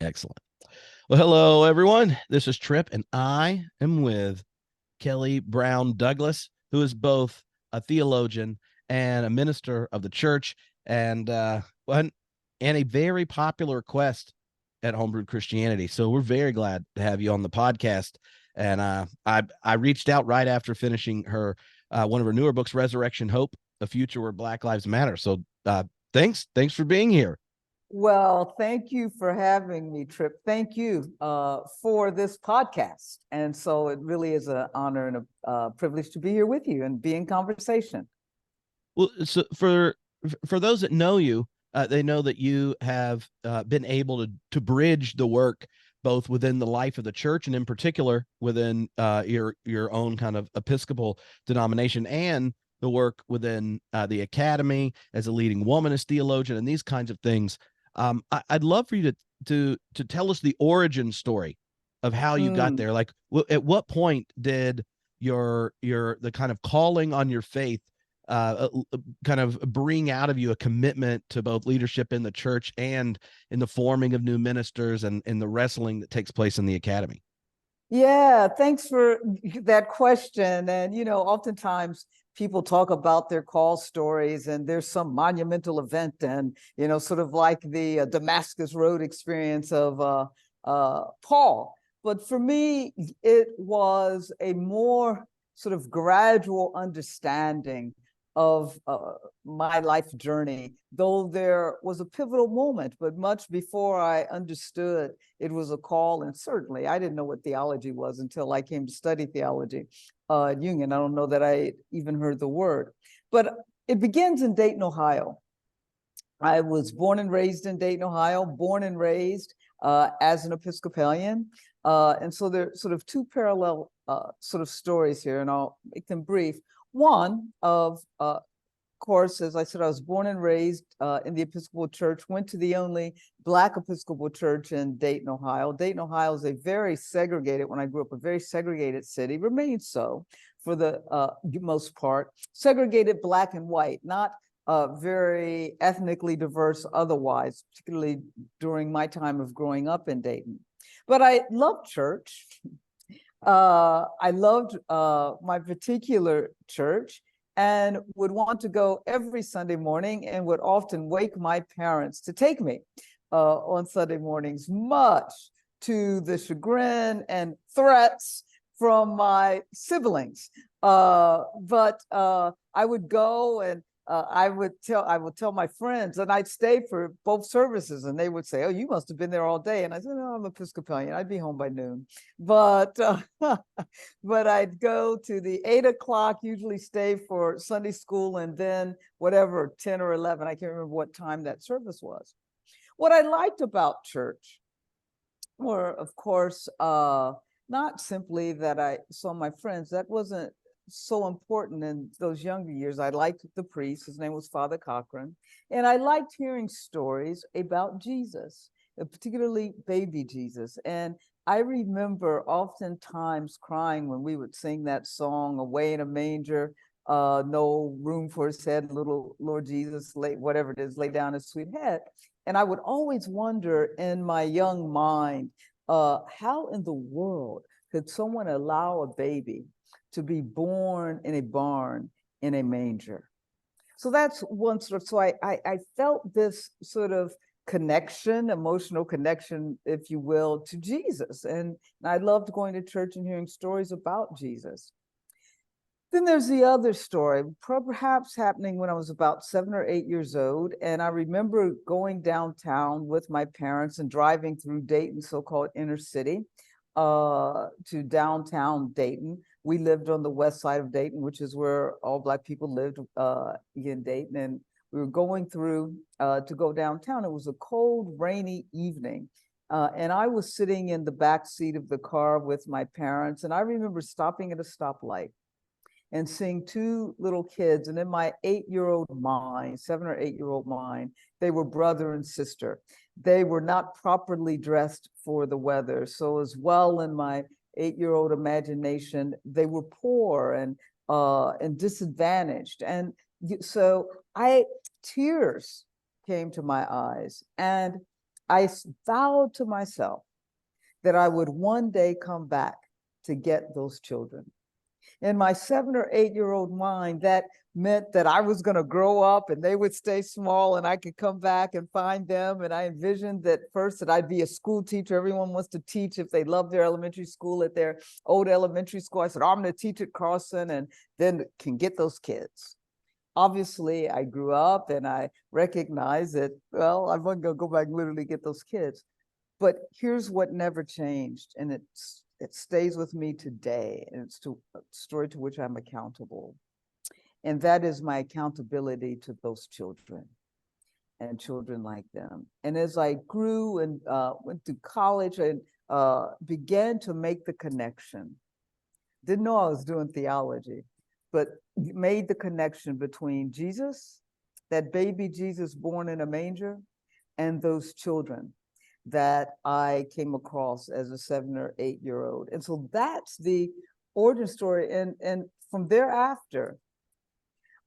Excellent. Well, hello, everyone. This is Trip, and I am with Kelly Brown Douglas, who is both a theologian and a minister of the church, and and a very popular quest at Homebrewed Christianity. So we're very glad to have you on the podcast. And I reached out right after finishing her one of her newer books, Resurrection Hope: A Future Where Black Lives Matter. So thanks for being here. Well, thank you for having me, Trip. Thank you for this podcast. And so it really is an honor and a privilege to be here with you and be in conversation. Well, so for those that know you, they know that you have been able to bridge the work both within the life of the church and in particular within your own kind of Episcopal denomination, and the work within the academy as a leading womanist theologian and these kinds of things. I'd love for you to tell us the origin story of how you got there. Like, at what point did the kind of calling on your faith kind of bring out of you a commitment to both leadership in the church and in the forming of new ministers and in the wrestling that takes place in the academy? Yeah, thanks for that question. And, oftentimes people talk about their call stories and there's some monumental event and, sort of like the Damascus Road experience of Paul. But for me, it was a more sort of gradual understanding of my life journey, though there was a pivotal moment, but much before I understood it was a call. And certainly I didn't know what theology was until I came to study theology at Union. I don't know that I even heard the word, but it begins in Dayton, Ohio. I was born and raised in Dayton, Ohio, born and raised as an Episcopalian. And so there are sort of two parallel sort of stories here, and I'll make them brief. One of course, as I said, I was born and raised in the Episcopal Church, went to the only Black Episcopal church in Dayton, Ohio. Dayton, Ohio is a very segregated, when I grew up, a very segregated city, remains so for the most part, segregated Black and white, not very ethnically diverse otherwise, particularly during my time of growing up in Dayton. But I loved church. I loved my particular church and would want to go every Sunday morning and would often wake my parents to take me on Sunday mornings, much to the chagrin and threats from my siblings. But I would go and I would tell my friends, and I'd stay for both services, and they would say, "Oh, you must have been there all day." And I said, "No, I'm Episcopalian. I'd be home by noon." But but I'd go to the 8 o'clock, usually stay for Sunday school, and then whatever 10 or 11, I can't remember what time that service was. What I liked about church were, of course, not simply that I saw my friends. That wasn't so important in those younger years. I liked the priest. His name was Father Cochran. And I liked hearing stories about Jesus, particularly baby Jesus. And I remember oftentimes crying when we would sing that song, "Away in a Manger, no room for his head, little Lord Jesus, whatever it is, lay down his sweet head." And I would always wonder in my young mind, how in the world could someone allow a baby to be born in a barn in a manger? So that's one sort of, so I felt this sort of connection, emotional connection, if you will, to Jesus. And I loved going to church and hearing stories about Jesus. Then there's the other story, perhaps happening when I was about 7 or 8 years old. And I remember going downtown with my parents and driving through Dayton, so-called inner city, to downtown Dayton. We lived on the west side of Dayton, which is where all Black people lived in Dayton. And we were going through to go downtown. It was a cold, rainy evening. And I was sitting in the back seat of the car with my parents. And I remember stopping at a stoplight and seeing two little kids. And in my 8-year-old mind, 7 or 8-year-old mind, they were brother and sister. They were not properly dressed for the weather. So as well, in my 8-year-old imagination, they were poor and disadvantaged. And so tears came to my eyes. And I vowed to myself that I would one day come back to get those children. In my 7 or 8-year-old mind, that meant that I was going to grow up and they would stay small and I could come back and find them. And I envisioned that first that I'd be a school teacher. Everyone wants to teach if they love their elementary school at their old elementary school. I said, oh, I'm going to teach at Carlson and then can get those kids. Obviously, I grew up and I recognized that, well, I'm going to go back and literally get those kids. But here's what never changed, and it stays with me today, and it's a story to which I'm accountable. And that is my accountability to those children and children like them. And as I grew and went to college and began to make the connection, didn't know I was doing theology, but made the connection between Jesus, that baby Jesus born in a manger, and those children that I came across as a 7 or 8-year-old. And so that's the origin story. And from thereafter,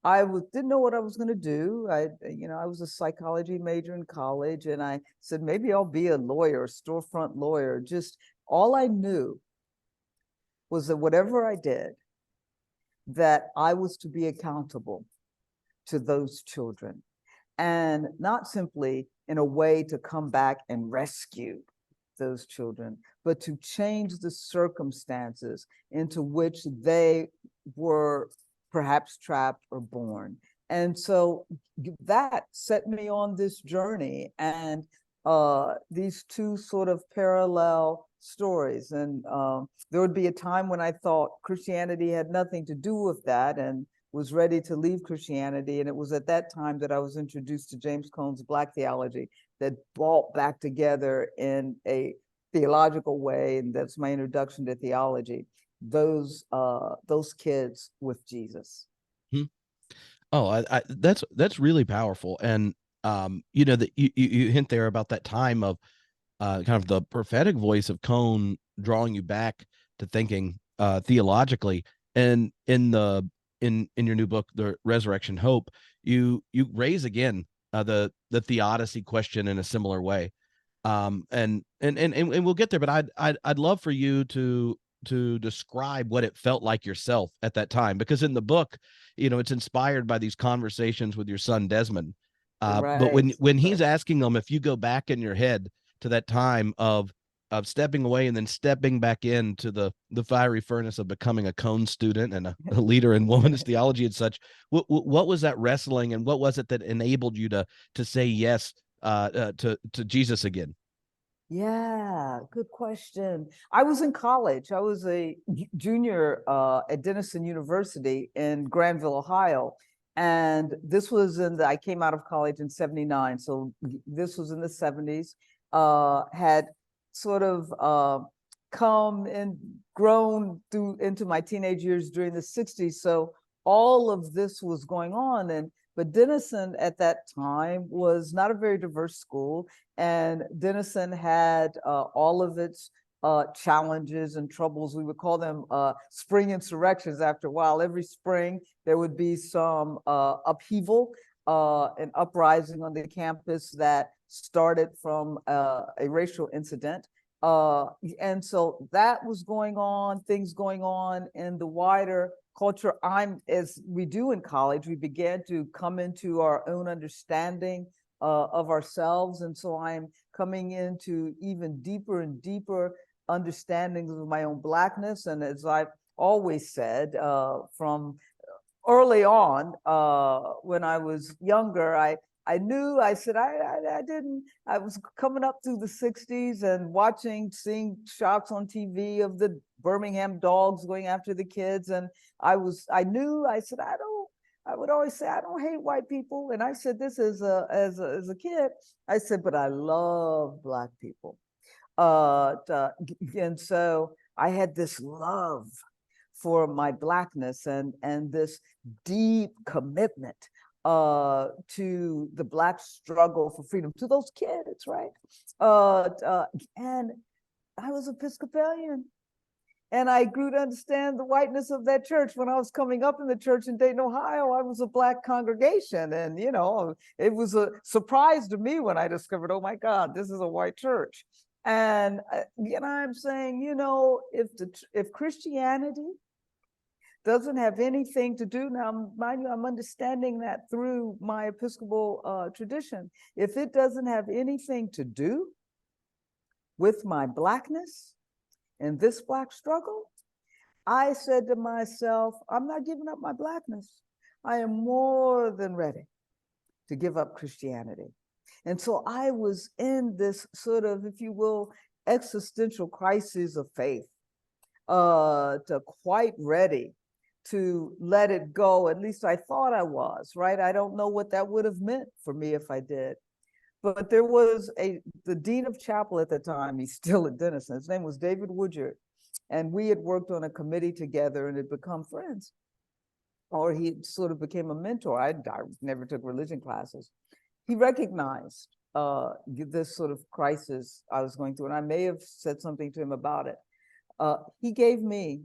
I didn't know what I was going to do. I was a psychology major in college, and I said, maybe I'll be a lawyer, storefront lawyer. Just all I knew was that whatever I did, that I was to be accountable to those children, and not simply in a way to come back and rescue those children, but to change the circumstances into which they were perhaps trapped or born. And so that set me on this journey, and these two sort of parallel stories. And there would be a time when I thought Christianity had nothing to do with that and was ready to leave Christianity. And it was at that time that I was introduced to James Cone's Black theology that brought back together in a theological way, and that's my introduction to theology, those kids with Jesus. Hmm. Oh, that's really powerful. And that you hint there about that time of kind of the prophetic voice of Cone drawing you back to thinking theologically. And in your new book, The Resurrection Hope, you raise again the theodicy question in a similar way. And we'll get there, but I'd love for you to describe what it felt like yourself at that time, because in the book, it's inspired by these conversations with your son Desmond. But when he's asking them, if you go back in your head to that time of stepping away and then stepping back into the fiery furnace of becoming a Cone student and a leader in womanist theology and such, what was that wrestling, and what was it that enabled you to say yes to Jesus again? Yeah, good question. I was in college. I was a junior at Denison University in Granville, Ohio. And this was I came out of college in 79. So this was in the 70s. Had sort of come and grown into my teenage years during the 60s. So all of this was going on. But Denison at that time was not a very diverse school, and Denison had all of its challenges and troubles. We would call them spring insurrections. After a while, every spring there would be some upheaval, an uprising on the campus that started from a racial incident. And so that was going on, things going on in the wider culture. As we do in college, we began to come into our own understanding of ourselves. And so I'm coming into even deeper and deeper understandings of my own Blackness. And as I've always said, from early on, when I was younger, I knew, I said, I was coming up through the 60s and seeing shots on TV of the Birmingham dogs going after the kids. And I said, I would always say, I don't hate white people. And I said this as a kid, I said, but I love Black people. And so I had this love for my Blackness and this deep commitment to the Black struggle for freedom, to those kids, right? And I was Episcopalian. And I grew to understand the whiteness of that church. When I was coming up in the church in Dayton, Ohio, I was a Black congregation. And, you know, it was a surprise to me when I discovered, oh my God, this is a white church. And, you know, I'm saying, you know, if Christianity doesn't have anything to do, now, mind you, I'm understanding that through my Episcopal tradition. If it doesn't have anything to do with my Blackness and this Black struggle, I said to myself, I'm not giving up my Blackness. I am more than ready to give up Christianity. And so I was in this sort of, if you will, existential crisis of faith, to quite ready to let it go. At least I thought I was, right? I don't know what that would have meant for me if I did. But there was the dean of chapel at the time, he's still at Denison, his name was David Woodyard. And we had worked on a committee together and had become friends. Or he sort of became a mentor. I never took religion classes. He recognized this sort of crisis I was going through, and I may have said something to him about it. He gave me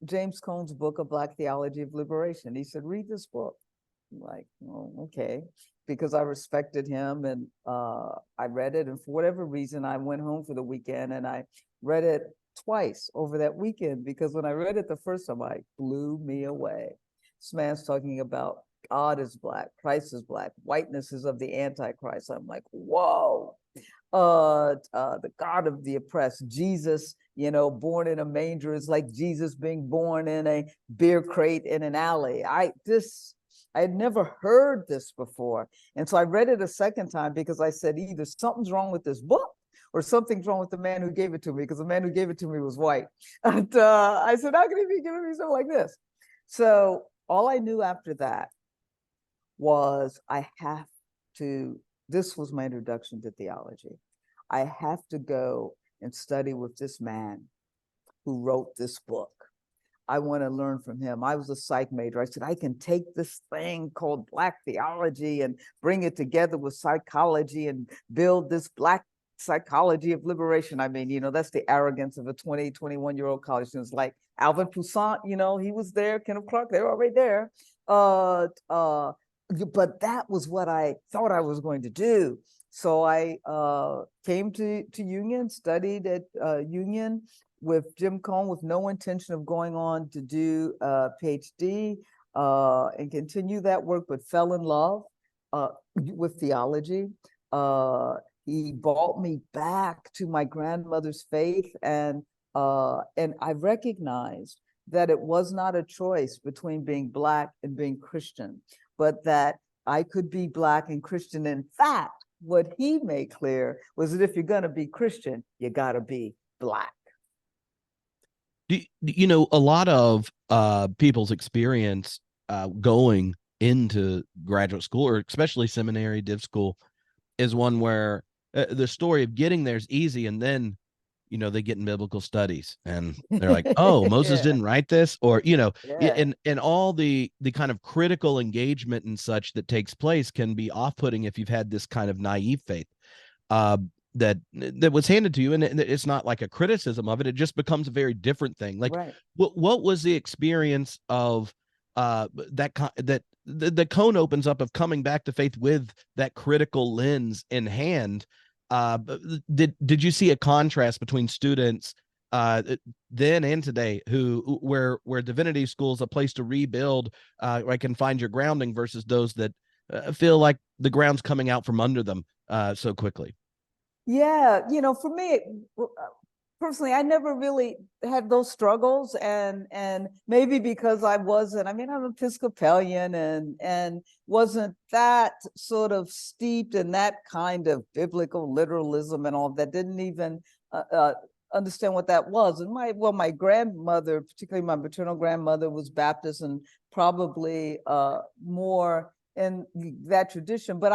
James Cone's book, A Black Theology of Liberation. He said, read this book. I'm like, oh, okay. Because I respected him, and I read it. And for whatever reason, I went home for the weekend and I read it twice over that weekend, because when I read it the first time, it blew me away. This man's talking about God is Black, Christ is Black, whiteness is of the Antichrist. I'm like, whoa. The God of the oppressed, Jesus, you know, born in a manger is like Jesus being born in a beer crate in an alley. I had never heard this before. And so I read it a second time because I said, either something's wrong with this book or something's wrong with the man who gave it to me, because the man who gave it to me was white. And I said, how can he be giving me something like this? So all I knew after that was this was my introduction to theology. I have to go and study with this man who wrote this book. I want to learn from him. I was a psych major. I said, I can take this thing called Black theology and bring it together with psychology and build this Black psychology of liberation. I mean, you know, that's the arrogance of a 20, 21-year-old college student. It's like Alvin Toussaint, you know, he was there, Kenneth Clark, they were already there. But that was what I thought I was going to do. So I came to Union, studied at Union with Jim Cone with no intention of going on to do a PhD and continue that work, but fell in love with theology. He brought me back to my grandmother's faith, and I recognized that it was not a choice between being Black and being Christian, but that I could be Black and Christian. In fact, what he made clear was that if you're going to be Christian, you got to be Black. You know, a lot of people's experience going into graduate school, or especially seminary, div school, is one where the story of getting there is easy, and then, you know, they get in biblical studies and they're like, oh, Moses didn't write this, or, you know, and all the kind of critical engagement and such that takes place can be off-putting if you've had this kind of naive faith that was handed to you. And it's not like a criticism of it. It just becomes a very different thing. Like, what was the experience of that the Cone opens up of coming back to faith with that critical lens in hand? Did you see a contrast between students then and today where divinity school is a place to rebuild, where I can find your grounding, versus those that feel like the ground's coming out from under them so quickly? Yeah, you know, for me personally, I never really had those struggles, and maybe because I'm Episcopalian and wasn't that sort of steeped in that kind of biblical literalism and all that, didn't even understand what that was. And my grandmother, particularly my maternal grandmother, was Baptist and probably more in that tradition, but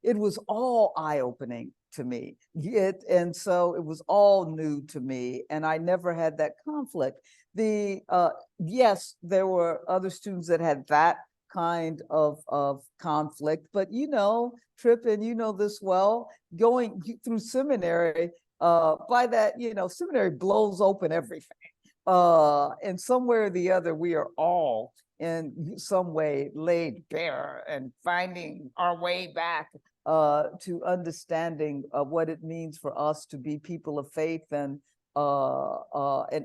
it was all eye-opening to me. And so it was all new to me, and I never had that conflict. Yes, there were other students that had that kind of conflict, but you know, Tripp, and you know this well, going through seminary, by that, you know, seminary blows open everything. And somewhere or the other, we are all in some way laid bare and finding our way back to understanding what it means for us to be people of faith and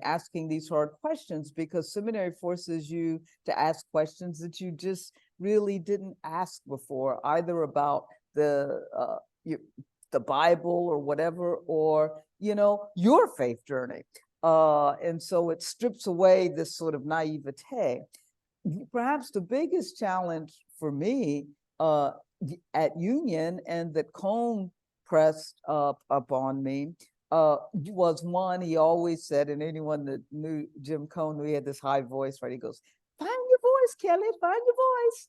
asking these hard questions, because seminary forces you to ask questions that you just really didn't ask before, either about the Bible or whatever, or your faith journey. And so it strips away this sort of naivete. Perhaps the biggest challenge for me at Union, and that Cone pressed upon me, was one, he always said, and anyone that knew Jim Cone knew he had this high voice, right? He goes, "Find your voice, Kelly, find your voice.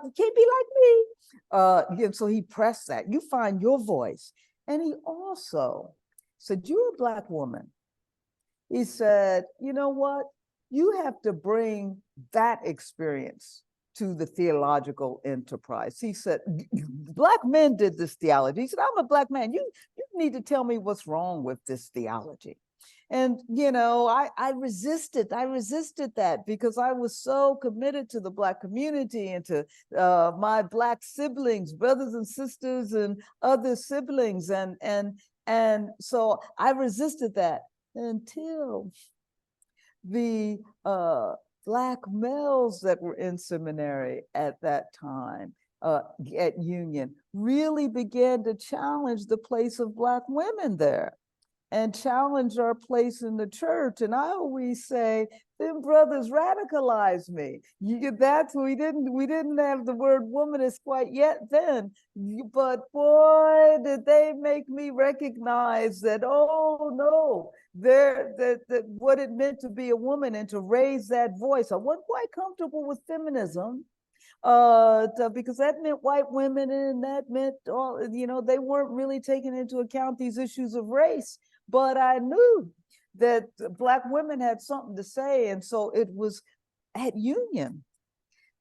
You can't be like me." And so he pressed that, you find your voice. And he also said, "You're a Black woman." He said, "You know what? You have to bring that experience to the theological enterprise." He said, "Black men did this theology." He said, "I'm a Black man. You need to tell me what's wrong with this theology." And, I resisted that, because I was so committed to the Black community and to my Black siblings, brothers and sisters and other siblings. And so I resisted that until the Black males that were in seminary at that time, at Union, really began to challenge the place of Black women there and challenge our place in the church. And I always say, them brothers radicalized me. We didn't have the word womanist quite yet then, but boy, did they make me recognize that, oh no, that what it meant to be a woman and to raise that voice. I wasn't quite comfortable with feminism, because that meant white women, and that meant all, they weren't really taking into account these issues of race. But I knew that Black women had something to say. And so it was at Union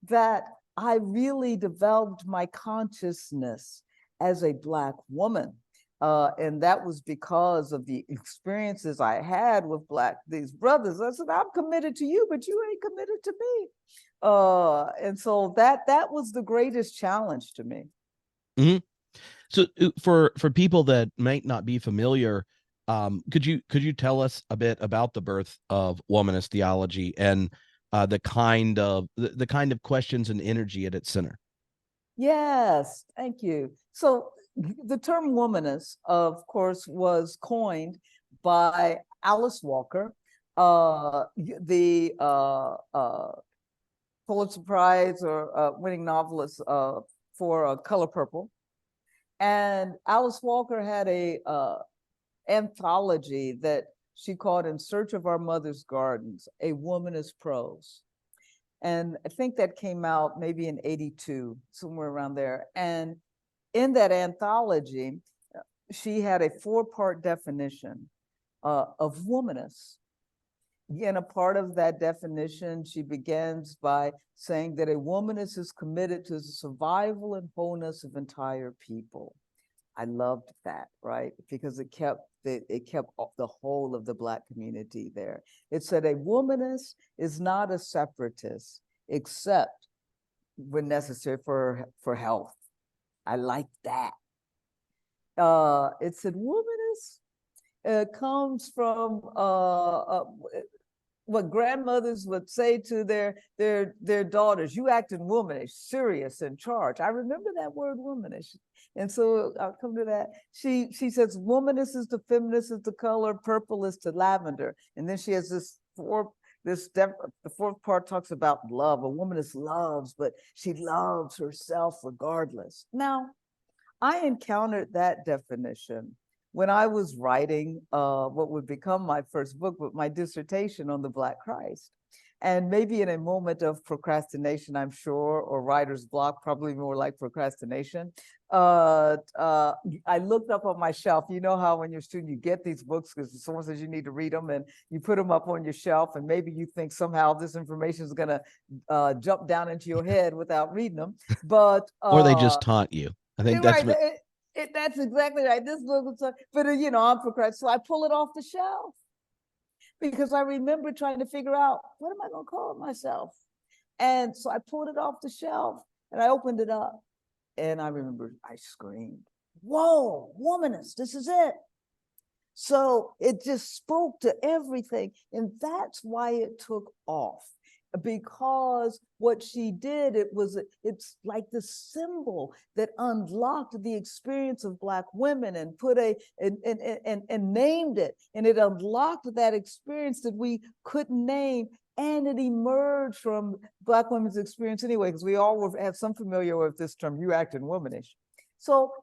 that I really developed my consciousness as a Black woman. And that was because of the experiences I had with these brothers. I said, "I'm committed to you, but you ain't committed to me." And so that was the greatest challenge to me. Mm-hmm. So for people that might not be familiar, could you tell us a bit about the birth of womanist theology and the kind of questions and energy at its center? Yes, thank you. So the term womanist, of course, was coined by Alice Walker, the Pulitzer Prize or winning novelist for Color Purple. And Alice Walker had a anthology that she called "In Search of Our Mother's Gardens, a Womanist Prose." And I think that came out maybe in 82, somewhere around there. And in that anthology, she had a 4-part definition of womanist. In a part of that definition, she begins by saying that a womanist is committed to the survival and wholeness of entire people. I loved that, right? Because it kept the whole of the Black community there. It said a womanist is not a separatist, except when necessary for health. I like that. It said womanist comes from what grandmothers would say to their daughters: "You acting womanish, serious, in charge." I remember that word, womanish. And so I'll come to that. She says womanist is to feminist is the color, purple is to lavender. And then she has the 4th part talks about love. A womanist loves, but she loves herself regardless. Now, I encountered that definition when I was writing what would become my first book, but my dissertation on the Black Christ. And maybe in a moment of procrastination, I'm sure, or writer's block, probably more like procrastination, I looked up on my shelf. You know how when you're a student, you get these books because someone says you need to read them, and you put them up on your shelf, and maybe you think somehow this information is going to jump down into your head without reading them. But or they just taunt you. I think that's right. That's exactly right. This book was, but I'm procrastinating, so I pull it off the shelf. because I remember trying to figure out, what am I going to call myself? And so I pulled it off the shelf and I opened it up. And I remember I screamed, whoa, womanist, this is it. So it just spoke to everything. And that's why it took off. Because what she did, it's like the symbol that unlocked the experience of Black women and put and named it. And it unlocked that experience that we couldn't name. And it emerged from Black women's experience anyway, because we all have some familiar with this term, you acting womanish. So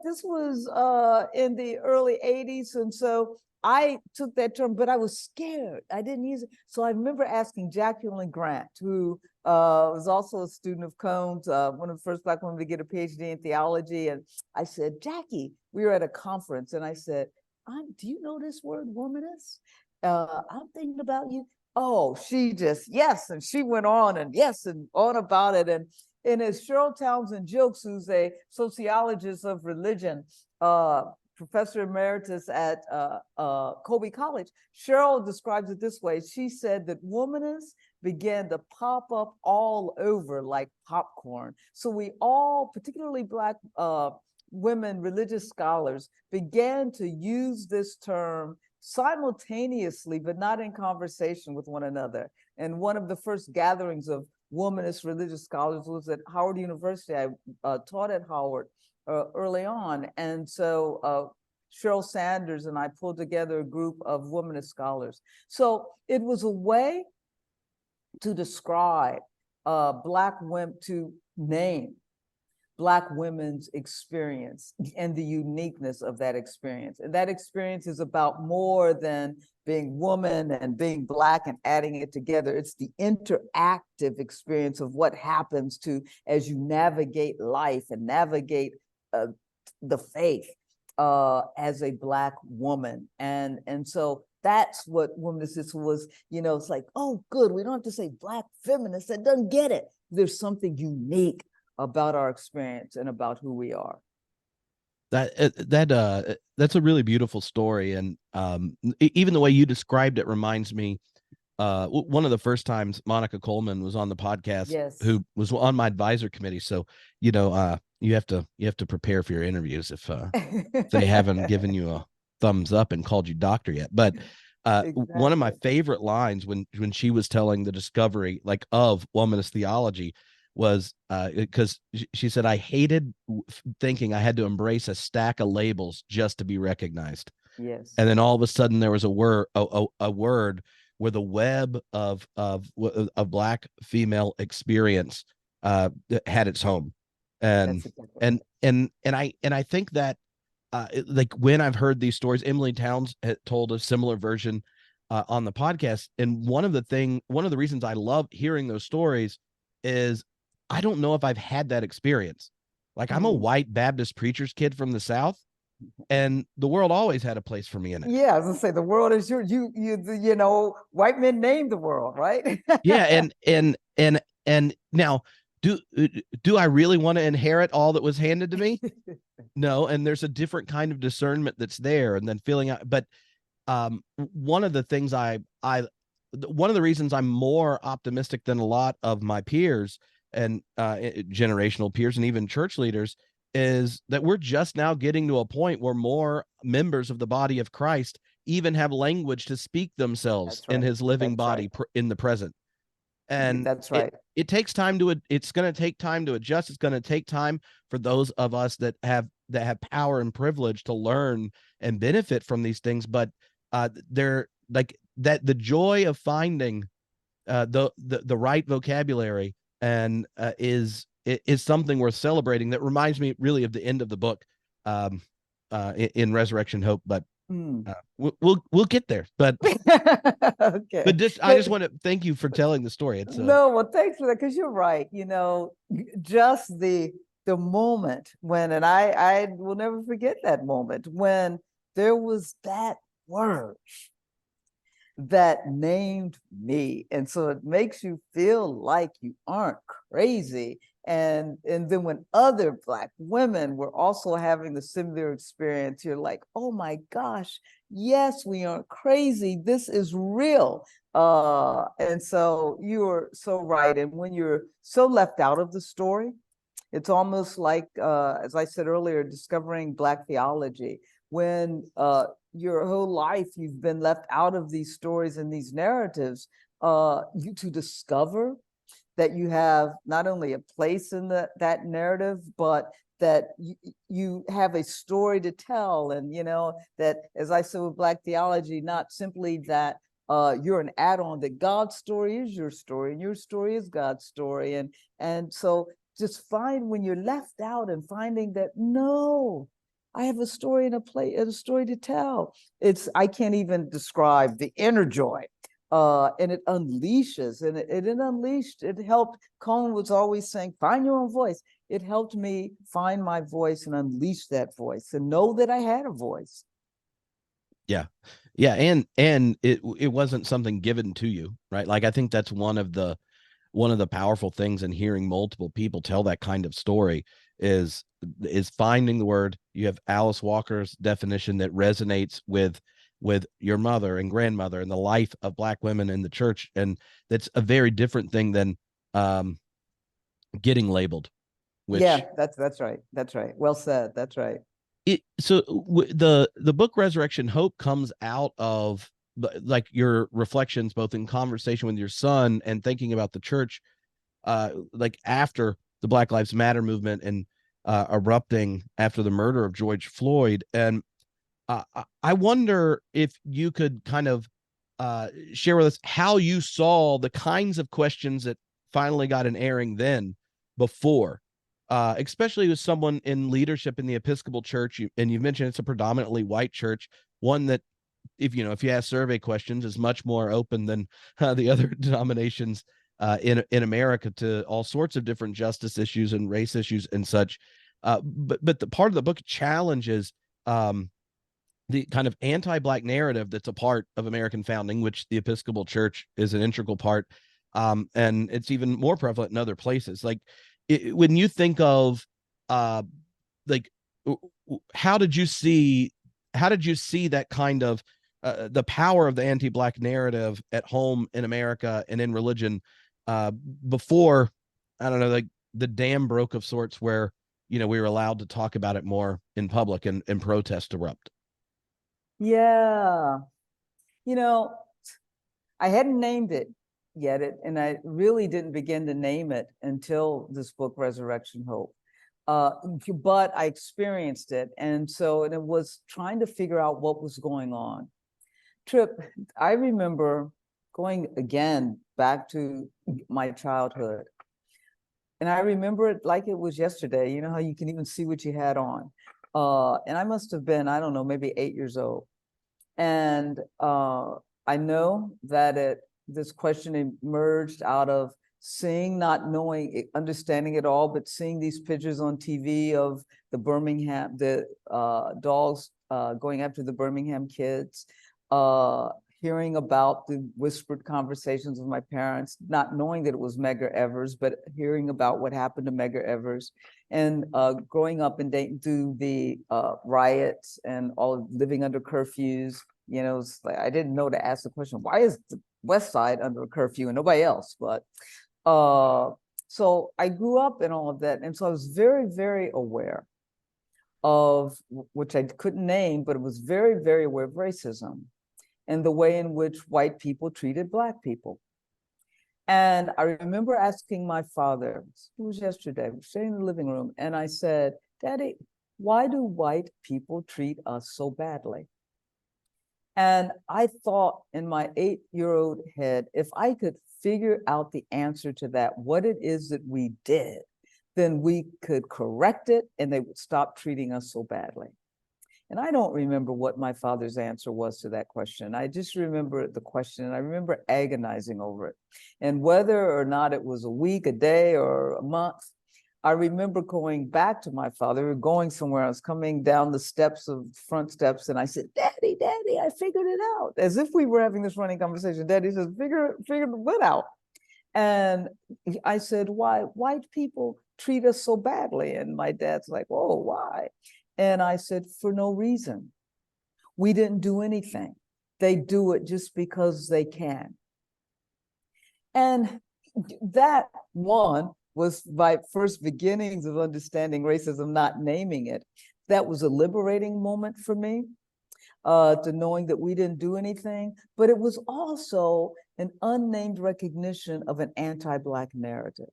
this was in the early 80s. And so I took that term, but I was scared. I didn't use it. So I remember asking Jacqueline Grant, who was also a student of Cone's, one of the first Black women to get a PhD in theology. And I said, Jackie, we were at a conference, and I said, do you know this word, womanist? I'm thinking about you. Oh, she just, yes. And she went on and yes, and on about it. And as Cheryl Townsend Jilks, who's a sociologist of religion, professor emeritus at Colby College, Cheryl describes it this way. She said that womanists began to pop up all over like popcorn. So we all, particularly Black women, religious scholars, began to use this term simultaneously, but not in conversation with one another. And one of the first gatherings of womanist religious scholars was at Howard University. I taught at Howard early on. And so Cheryl Sanders and I pulled together a group of womanist scholars. So it was a way to describe Black women, to name Black women's experience and the uniqueness of that experience. And that experience is about more than being woman and being Black and adding it together. It's the interactive experience of what happens to as you navigate life and navigate the faith as a Black woman. And so that's what womanist was, it's like, oh, good, we don't have to say Black feminist, that doesn't get it. There's something unique about our experience and about who we are. That's a really beautiful story. And even the way you described it reminds me, one of the first times Monica Coleman was on the podcast, yes, who was on my advisor committee. So, you have to prepare for your interviews if they haven't given you a thumbs up and called you doctor yet. But exactly. One of my favorite lines when she was telling the discovery of womanist theology was because she said, I hated thinking I had to embrace a stack of labels just to be recognized. Yes. And then all of a sudden there was a word where the web of Black female experience had its home. And I think that when I've heard these stories, Emily Towns had told a similar version on the podcast. And one of the reasons I love hearing those stories is I don't know if I've had that experience. I'm a white Baptist preacher's kid from the South, and the world always had a place for me in it. Yeah, I was gonna say the world is white men named the world, right? Yeah, and now do I really want to inherit all that was handed to me? No, and there's a different kind of discernment that's there, and then feeling out. But one of the things one of the reasons I'm more optimistic than a lot of my peers and generational peers and even church leaders is that we're just now getting to a point where more members of the body of Christ even have language to speak themselves in his living body in the present. And that's right. It takes time it's going to take time to adjust. It's going to take time for those of us that have power and privilege to learn and benefit from these things. But they're like that, the joy of finding the right vocabulary and is something worth celebrating. That reminds me really of the end of the book in Resurrection Hope, but we'll get there. But okay. But I just want to thank you for telling the story. It's well, thanks for that, because you're right. Just the moment when, and I will never forget that moment when there was that word that named me. And so it makes you feel like you aren't crazy. And then when other Black women were also having the similar experience, you're like, oh my gosh, yes, we aren't crazy. This is real. And so you're so right. And when you're so left out of the story, it's almost like, as I said earlier, discovering Black theology. When your whole life you've been left out of these stories and these narratives, you to discover that you have not only a place in that narrative, but that you have a story to tell. And, you know, that, as I said with Black theology, not simply that you're an add-on, that God's story is your story and your story is God's story. And so just find when you're left out and finding that, no, I have a story and a story to tell. I can't even describe the inner joy. And it unleashes, and it unleashed, it helped. Cohen was always saying, find your own voice. It helped me find my voice and unleash that voice and know that I had a voice. Yeah. Yeah. And it wasn't something given to you, right? Like, I think that's one of the powerful things in hearing multiple people tell that kind of story is finding the word. You have Alice Walker's definition that resonates with your mother and grandmother and the life of Black women in the church. And that's a very different thing than getting labeled, which, yeah, that's right. That's right. Well said. That's right. The book Resurrection Hope comes out of like your reflections, both in conversation with your son and thinking about the church, like after the Black Lives Matter movement and erupting after the murder of George Floyd. And I wonder if you could kind of share with us how you saw the kinds of questions that finally got an airing then before, especially with someone in leadership in the Episcopal Church. And you've mentioned it's a predominantly white church, one that, if you ask survey questions, is much more open than the other denominations in America to all sorts of different justice issues and race issues and such. But the part of the book challenges the kind of anti-Black narrative that's a part of American founding, which the Episcopal Church is an integral part. And it's even more prevalent in other places. Like, when you think of like, how did you see that kind of the power of the anti-Black narrative at home in America and in religion before, I don't know, like the dam broke of sorts where, we were allowed to talk about it more in public and protest erupt? Yeah. I hadn't named it yet, and I really didn't begin to name it until this book, Resurrection Hope. But I experienced it. And it was trying to figure out what was going on. Trip, I remember going again back to my childhood. And I remember it like it was yesterday. You know how you can even see what you had on. And I must have been, I don't know, maybe 8 years old. And I know that this question emerged out of seeing, not knowing, understanding it all, but seeing these pictures on TV of the dogs going after the Birmingham kids, hearing about the whispered conversations with my parents, not knowing that it was Medgar Evers, but hearing about what happened to Medgar Evers, and growing up in Dayton through the riots and all living under curfews. It's like, I didn't know to ask the question, why is the West Side under a curfew and nobody else? But so I grew up in all of that. And so I was very, very aware of, which I couldn't name, but it was very, very aware of racism and the way in which white people treated Black people. And I remember asking my father, it was yesterday, we were sitting in the living room, and I said, Daddy, why do white people treat us so badly? And I thought in my 8-year-old head, if I could figure out the answer to that, what it is that we did, then we could correct it and they would stop treating us so badly. And I don't remember what my father's answer was to that question. I just remember the question, and I remember agonizing over it. And whether or not it was a week, a day, or a month, I remember going back to my father. We were going somewhere. I was coming down the front steps, and I said, Daddy, I figured it out. As if we were having this running conversation. Daddy says, figure what out? And I said, why white people treat us so badly? And my dad's like, oh, why? And I said, for no reason. We didn't do anything. They do it just because they can. And that one was my first beginnings of understanding racism, not naming it. That was a liberating moment for me, to knowing that we didn't do anything, but it was also an unnamed recognition of an anti-Black narrative.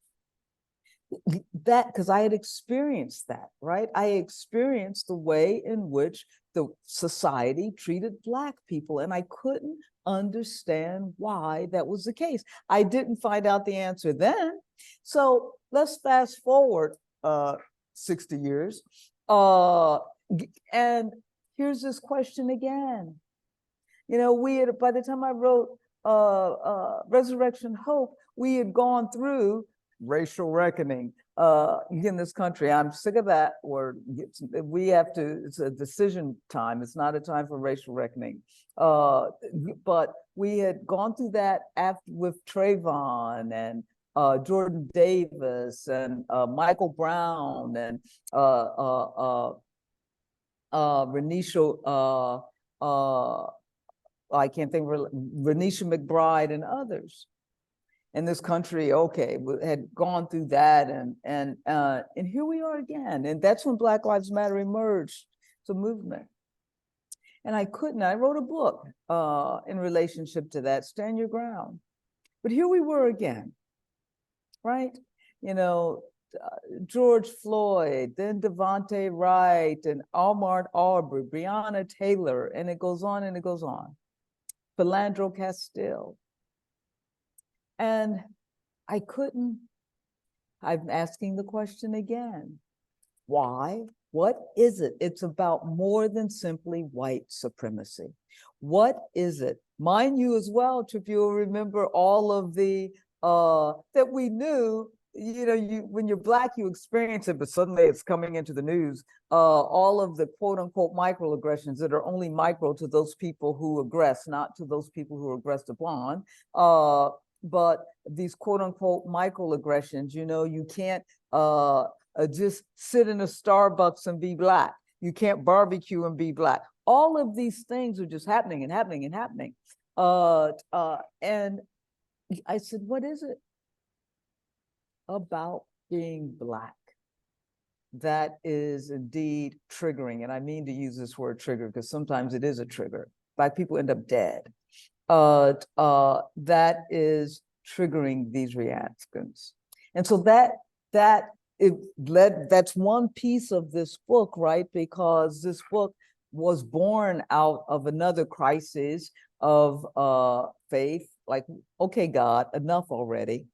That, because I had experienced that, right? I experienced the way in which the society treated Black people, and I couldn't understand why that was the case. I didn't find out the answer then. So let's fast forward 60 years. And here's this question again. You know, we had, by the time I wrote Resurrection Hope, we had gone through racial reckoning in this country. I'm sick of that word. We have to, it's a decision time. It's not a time for racial reckoning. But we had gone through that after with Trayvon and Jordan Davis and Michael Brown and Renisha, I can't think of Renisha McBride and others. And this country, okay, had gone through that, and here we are again. And that's when Black Lives Matter emerged, it's a movement. And I wrote a book in relationship to that, Stand Your Ground. But here we were again, right? You know, George Floyd, then Devontae Wright, and Ahmaud Arbery, Breonna Taylor, and it goes on and it goes on. Philandro Castile. And I'm asking the question again. Why? What is it? It's about more than simply white supremacy. What is it? Mind you as well, Trip, you'll remember all of the, that we knew, you know, when you're Black, you experience it, but suddenly it's coming into the news. All of the quote unquote microaggressions that are only micro to those people who aggress, not to those people who are aggressed upon. But these quote unquote microaggressions, you know, you can't just sit in a Starbucks and be Black. You can't barbecue and be Black. All of these things are just happening and happening and happening. And I said, what is it about being Black that is indeed triggering? And I mean to use this word trigger because sometimes it is a trigger. Black people end up dead. That is triggering these reactions. And so that's one piece of this book, right? Because this book was born out of another crisis of faith, like, okay, God, enough already.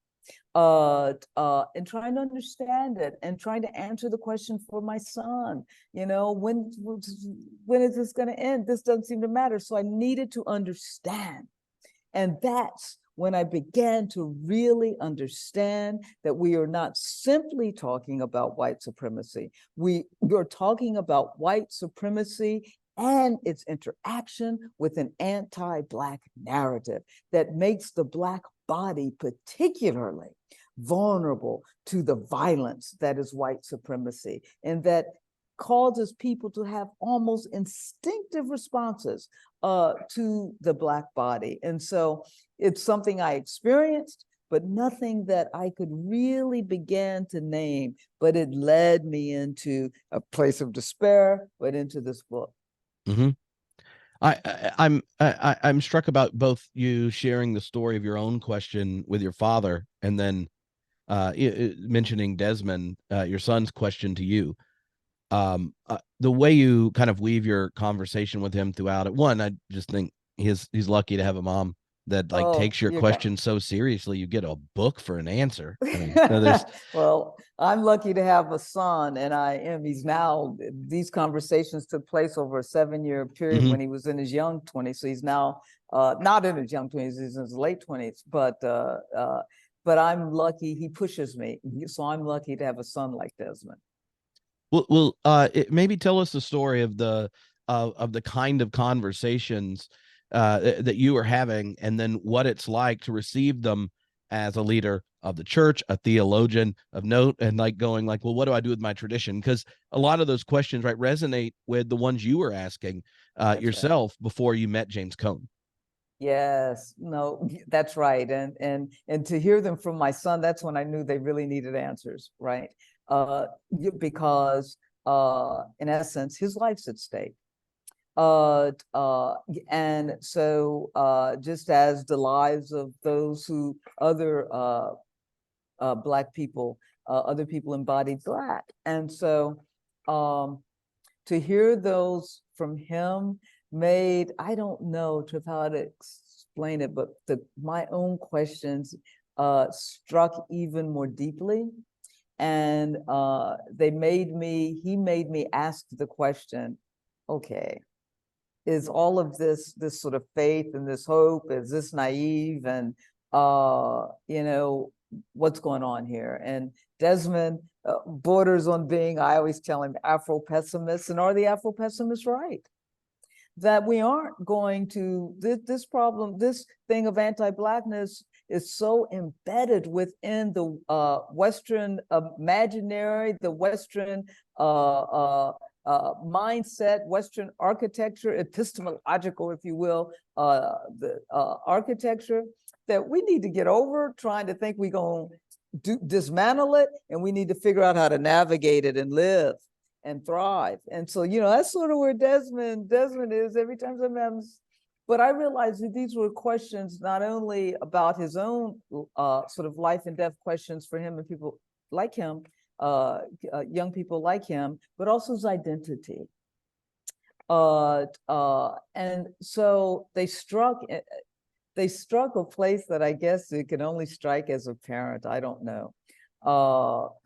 And trying to understand it and trying to answer the question for my son, you know, when is this going to end? This doesn't seem to matter. So I needed to understand. And that's when I began to really understand that we are not simply talking about white supremacy. You're talking about white supremacy and its interaction with an anti-Black narrative that makes the Black body particularly vulnerable to the violence that is white supremacy, and that causes people to have almost instinctive responses to the Black body. And so it's something I experienced, but nothing that I could really begin to name, but it led me into a place of despair, but into this book. Mm-hmm. I'm struck about both you sharing the story of your own question with your father, and then mentioning Desmond, your son's question to you. The way you kind of weave your conversation with him throughout it. One, I just think he's lucky to have a mom that takes your question so seriously. You get a book for an answer. I mean, well, I'm lucky to have a son, and he's now, these conversations took place over a 7-year period. Mm-hmm. When he was in his young 20s. So he's now not in his young 20s, he's in his late 20s, but I'm lucky he pushes me. So I'm lucky to have a son like Desmond. Well, maybe tell us the story of the kind of conversations that you are having, and then what it's like to receive them as a leader of the church, a theologian of note, and like going like, well, what do I do with my tradition? Because a lot of those questions, right, resonate with the ones you were asking yourself before you met James Cone. Yes, no, that's right. And to hear them from my son, that's when I knew they really needed answers, right? Because in essence, his life's at stake. And so just as the lives of those who other Black people, other people embodied Black. And so to hear those from him made, I don't know how to explain it, but my own questions struck even more deeply. And he made me ask the question, okay, is all of this sort of faith and this hope, is this naive? And, what's going on here? And Desmond borders on being, I always tell him, Afro-pessimist. And are the Afro-pessimists right? That we aren't going to, this problem, this thing of anti-Blackness is so embedded within the Western imaginary, the Western mindset, Western architecture, epistemological, if you will, the architecture, that we need to get over trying to think we're going to dismantle it, and we need to figure out how to navigate it and live and thrive. And so, that's sort of where Desmond is every time sometimes. But I realized that these were questions not only about his own sort of life and death questions for him and people like him, young people like him, but also his identity. And so they struck a place that I guess it can only strike as a parent. I don't know.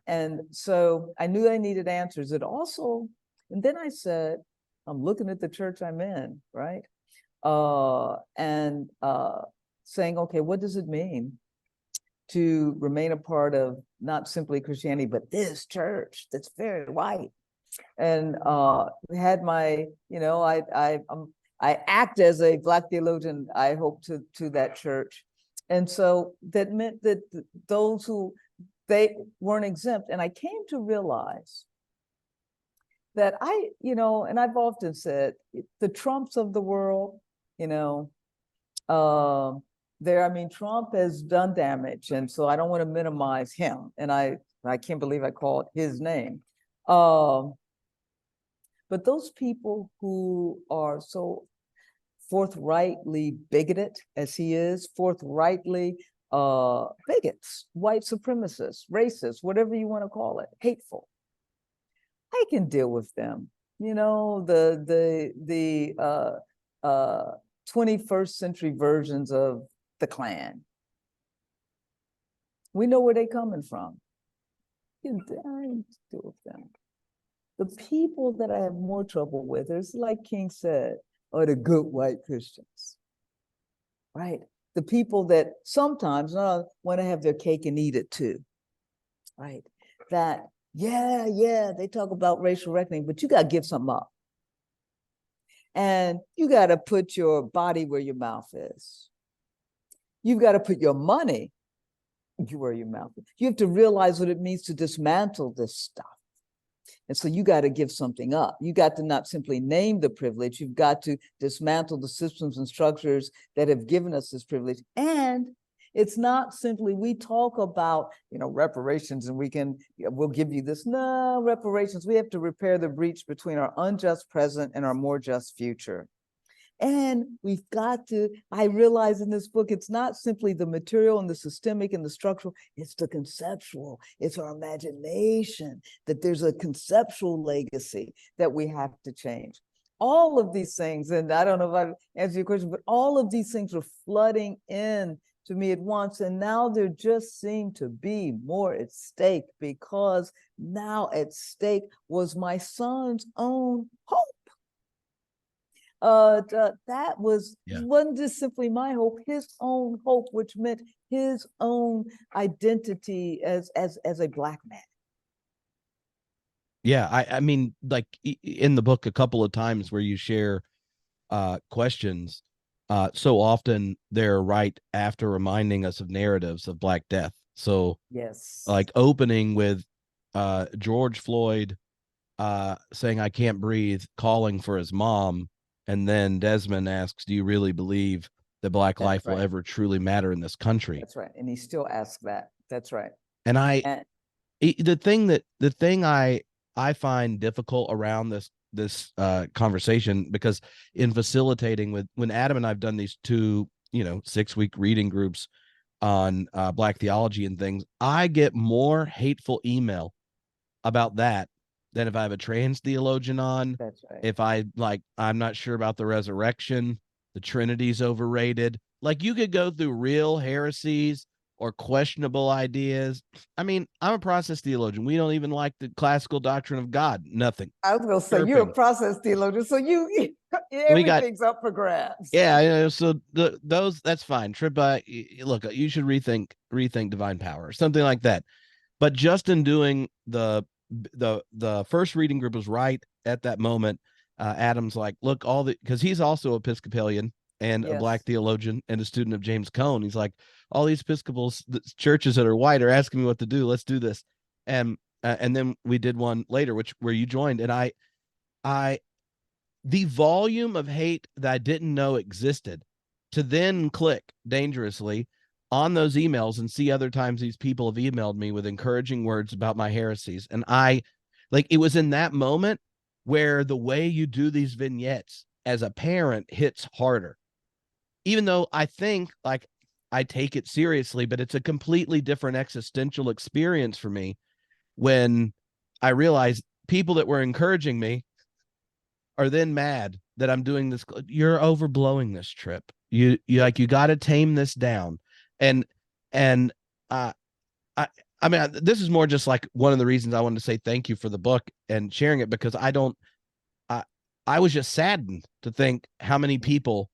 And so I knew I needed answers. And then I said, I'm looking at the church I'm in, right? And saying, okay, what does it mean to remain a part of not simply Christianity, but this church that's very white? And had my, I act as a Black theologian, I hope, to that church. And so that meant that those who, they weren't exempt. And I came to realize that and I've often said, the Trumps of the world, Trump has done damage. And so I don't want to minimize him. And I can't believe I called his name. But those people who are so forthrightly bigoted, as he is, forthrightly bigots, white supremacists, racists, whatever you want to call it, hateful, I can deal with them. The 21st century versions of the Klan. We know where they're coming from. You can deal with them. The people that I have more trouble with, is like King said, are the good white Christians, right? The people that sometimes want to have their cake and eat it too, right? That, they talk about racial reckoning, but you got to give something up. And you got to put your body where your mouth is. You've got to put your money where your mouth is. You have to realize what it means to dismantle this stuff. And so you got to give something up. You got to not simply name the privilege. You've got to dismantle the systems and structures that have given us this privilege. And it's not simply, we talk about, reparations, and we'll give you this. No, reparations. We have to repair the breach between our unjust present and our more just future. And we've got to, I realize in this book, it's not simply the material and the systemic and the structural, it's the conceptual, it's our imagination, that there's a conceptual legacy that we have to change. All of these things, and I don't know if I've answered your question, but all of these things are flooding in to me at once. And now there just seemed to be more at stake, because now at stake was my son's own hope. That wasn't just simply my hope, his own hope, which meant his own identity as a Black man. Yeah, I mean, like in the book, a couple of times where you share questions, so often they're right after reminding us of narratives of Black Death. So Yes. like opening with George Floyd saying I can't breathe, calling for his mom, and then Desmond asks, "Do you really believe that Black That's life will right. ever truly matter in this country?" That's right. And he still asks that. That's right. And And the thing I find difficult around this conversation, because in facilitating with when Adam and I've done these 2 6-week reading groups on Black theology and things, I get more hateful email about that than if I have a trans theologian on. that's right. If I'm not sure about the resurrection, the Trinity's overrated. Like, you could go through real heresies or questionable ideas. I mean, I'm a process theologian. We don't even like the classical doctrine of God. Nothing. I was going to say, you're a Chirping. process theologian, so you We got everything's up for grabs. Yeah, so those, that's fine. Look, you should rethink divine power or something like that. But Justin doing the first reading group was right at that moment. Adam's like, look, because he's also Episcopalian and a Black Yes. theologian and a student of James Cone. He's like, all these Episcopal churches that are white are asking me what to do. Let's do this. And then we did one later, where you joined, and I the volume of hate that I didn't know existed, to then click dangerously on those emails and see other times these people have emailed me with encouraging words about my heresies. And it was in that moment where the way you do these vignettes as a parent hits harder, even though I think like I take it seriously, but it's a completely different existential experience for me when I realize people that were encouraging me are then mad that I'm doing this. You're overblowing this trip. You got to tame this down. And uh I mean, this is more just like one of the reasons I wanted to say thank you for the book and sharing it, because I was just saddened to think how many people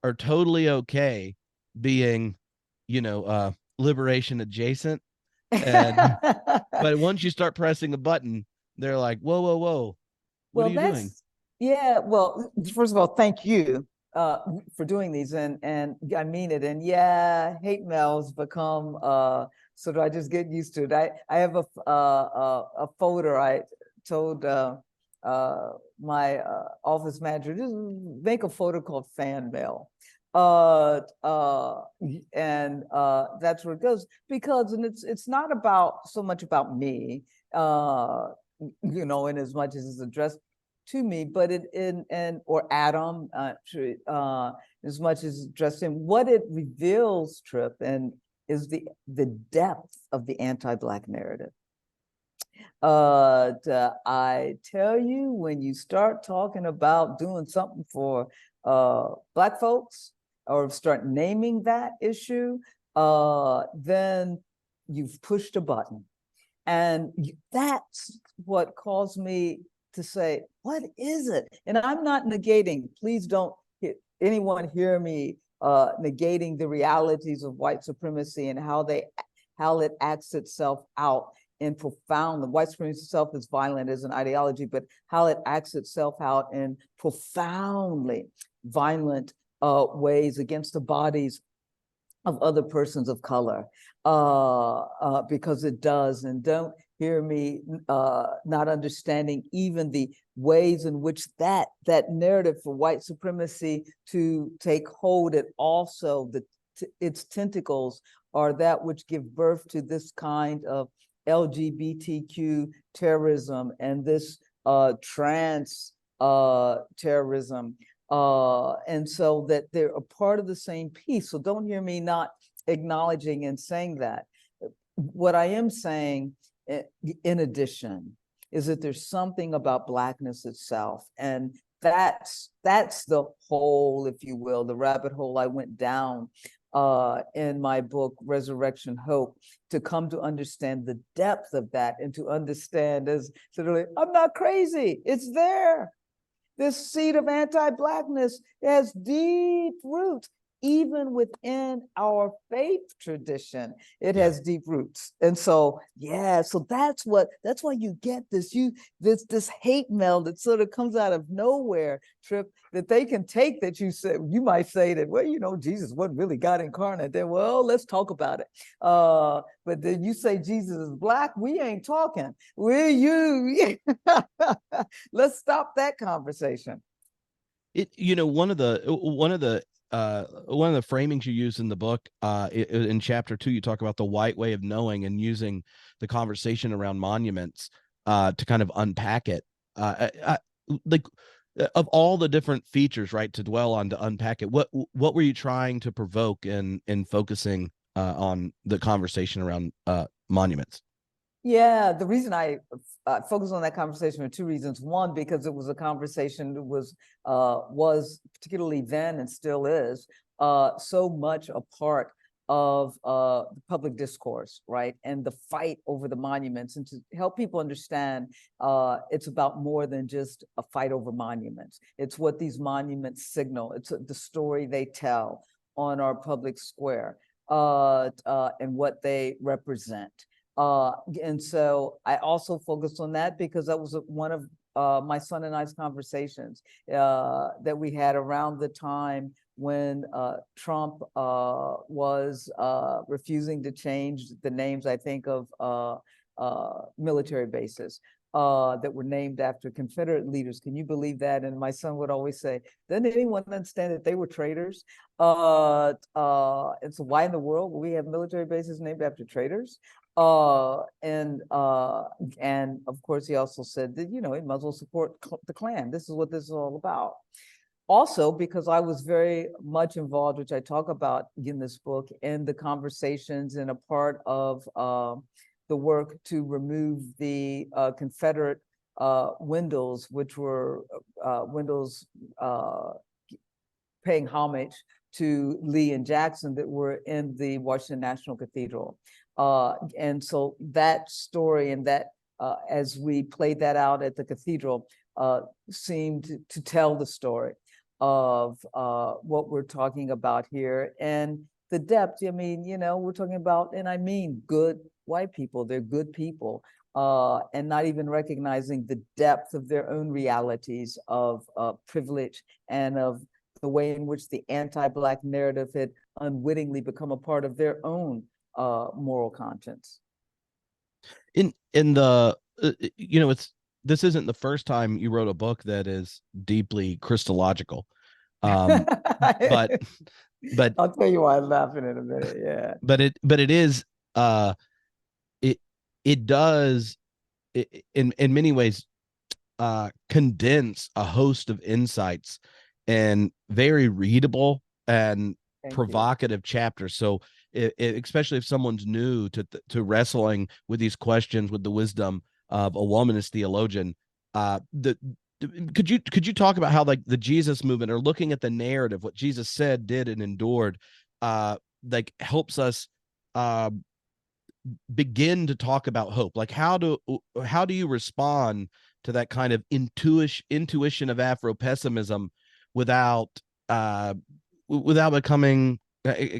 are totally okay being, liberation adjacent. And but once you start pressing a button, they're like, whoa, whoa, whoa, what are Well, you doing? yeah. Well, first of all, thank you for doing these, and I mean it. And yeah, hate mails become sort of, I just get used to it. I have a folder. I told my office manager, just make a folder called fan mail. And that's where it goes, because it's not about so much about me, in as much as it's addressed to me, but or Adam, as much as addressed him. What it reveals, Tripp, and is the depth of the anti-Black narrative. I tell you, when you start talking about doing something for Black folks, or start naming that issue, then you've pushed a button. And that's what caused me to say, what is it? And I'm not negating, please don't anyone hear me negating the realities of white supremacy and how it acts itself out in profound. The white supremacy itself is violent as an ideology, but how it acts itself out in profoundly violent ways against the bodies of other persons of color, because it does. And don't hear me not understanding even the ways in which that narrative for white supremacy to take hold, it also, its tentacles are that which give birth to this kind of LGBTQ terrorism and this trans terrorism. And so that they're a part of the same piece. So don't hear me not acknowledging and saying that. What I am saying, in addition, is that there's something about Blackness itself. And that's the hole, if you will, the rabbit hole I went down in my book, Resurrection Hope, to come to understand the depth of that, and to understand as literally, I'm not crazy, it's there. This seed of anti-Blackness has deep roots, even within our faith tradition, it Yeah. has deep roots. And so, yeah, so that's why you get this hate mail that sort of comes out of nowhere, Trip, that they can take, that you might say that, well, Jesus wasn't really God incarnate. Then, well, let's talk about it. But then you say Jesus is Black, we ain't talking. Let's stop that conversation. One of the framings you use in the book, in chapter 2, you talk about the white way of knowing and using the conversation around monuments to kind of unpack it. Like, of all the different features, right, to dwell on, to unpack it, what were you trying to provoke in focusing on the conversation around monuments? Yeah, the reason I focused on that conversation for two reasons. One, because it was a conversation that was particularly then and still is so much a part of the public discourse, right? And the fight over the monuments, and to help people understand, it's about more than just a fight over monuments. It's what these monuments signal. It's the story they tell on our public square, and what they represent. And so I also focused on that because that was one of my son and I's conversations that we had around the time when Trump was refusing to change the names, I think, of military bases that were named after Confederate leaders. Can you believe that? And my son would always say, doesn't anyone understand that they were traitors? And so why in the world would we have military bases named after traitors? And of course, he also said that, he might as well support the Klan. This is what this is all about. Also, because I was very much involved, which I talk about in this book, in the conversations and a part of the work to remove the Confederate windows, which were windows paying homage to Lee and Jackson that were in the Washington National Cathedral. And so that story and that, as we played that out at the cathedral, seemed to tell the story of what we're talking about here and the depth. I mean, we're talking about, and I mean good white people, they're good people, and not even recognizing the depth of their own realities of privilege and of the way in which the anti-Black narrative had unwittingly become a part of their own moral conscience. In the this isn't the first time you wrote a book that is deeply Christological, but I'll tell you why I'm laughing in a minute. Yeah, but it is it does in many ways condense a host of insights and very readable and provocative chapters. So especially if someone's new to wrestling with these questions with the wisdom of a womanist theologian, could you talk about how, like, the Jesus movement, or looking at the narrative, what Jesus said, did, and endured, like, helps us begin to talk about hope? Like, how do you respond to that kind of intuition of Afro-pessimism without becoming